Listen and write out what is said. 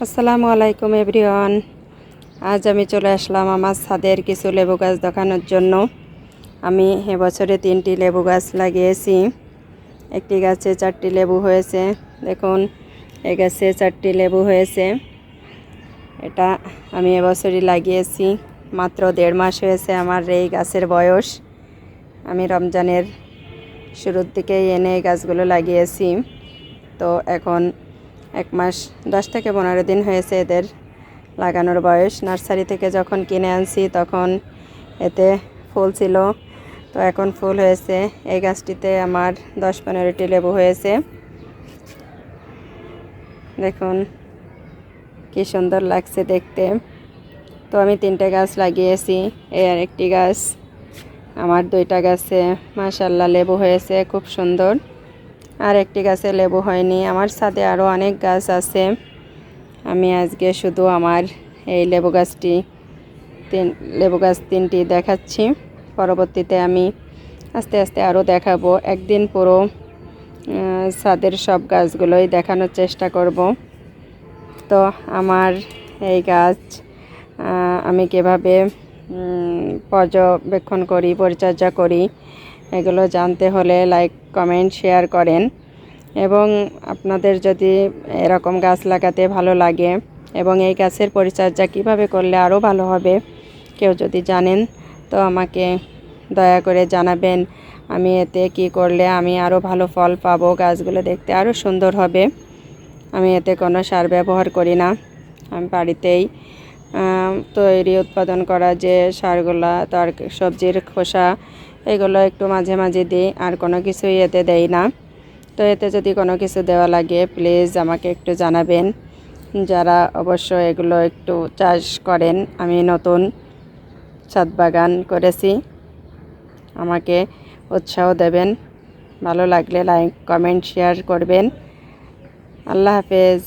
আসসালামু আলাইকুম এভরিওয়ান। আজ আমি চলে আসলাম আমার ছাদের কিছু লেবু গাছ দেখানোর জন্য। আমি এবছরে 3টি লেবু গাছ লাগিয়েছি। একটি গাছে 4টি লেবু হয়েছে। দেখুন, এই গাছে 4টি লেবু হয়েছে। এটা আমি এবছরই লাগিয়েছি। মাত্র 1.5 মাস হয়েছে আমার এই গাছের বয়স। আমি রমজানের শুরুর দিকেই এনে এই গাছগুলো লাগিয়েছি। তো এখন 1 মাস 10 থেকে 15 দিন হয়েছে এদের লাগানোর বয়স। নার্সারি থেকে যখন কিনে আনছি তখন এতে ফুল ছিল, তো এখন ফুল হয়েছে। এই গাছটিতে আমার 10-15টি লেবু হয়েছে। দেখুন কি সুন্দর লাগছে দেখতে। তো আমি 3টে গাছ লাগিয়েছি। এই আর একটি গাছ, আমার 2টা গাছে মাশাআল্লাহ লেবু হয়েছে খুব সুন্দর। আর একটি গাছে লেবু হয়নি। আমার ছাদে আরও অনেক গাছ আছে। আমি আজকে শুধু আমার এই লেবু গাছ 3টি দেখাচ্ছি। পরবর্তীতে আমি আস্তে আস্তে আরও দেখাবো। একদিন পুরো ছাদের সব গাছগুলোই দেখানোর চেষ্টা করব। তো আমার এই গাছ আমি কিভাবে পর্যবেক্ষণ করি, পরিচর্যা করি, এগুলো জানতে হলে লাইক, কমেন্ট, শেয়ার করেন। এবং আপনাদের যদি এরকম গাছ লাগাতে ভালো লাগে এবং এই গাছের পরিচর্যা কিভাবে করলে আরও ভালো হবে কেউ যদি জানেন, তো আমাকে দয়া করে জানাবেন। আমি এতে কি করলে আমি আরও ভালো ফল পাবো, গাছগুলো দেখতে আরও সুন্দর হবে। আমি এতে কোনো সার ব্যবহার করি না। আমি বাড়িতেই তৈরি উৎপাদন করা যে সারগুলা, তার সবজির খোসা, এগুলো একটু মাঝে মাঝে দিই, আর কোনো কিছুই এতে দেই না। তো এতে যদি কোনো কিছু দেওয়া লাগে প্লিজ আমাকে একটু জানাবেন। যারা অবশ্য এগুলো একটু চাষ করেন, আমি নতুন ছাদ বাগান করেছি, আমাকে উৎসাহ দেবেন। ভালো লাগলে লাইক, কমেন্ট, শেয়ার করবেন। আল্লাহ হাফেজ।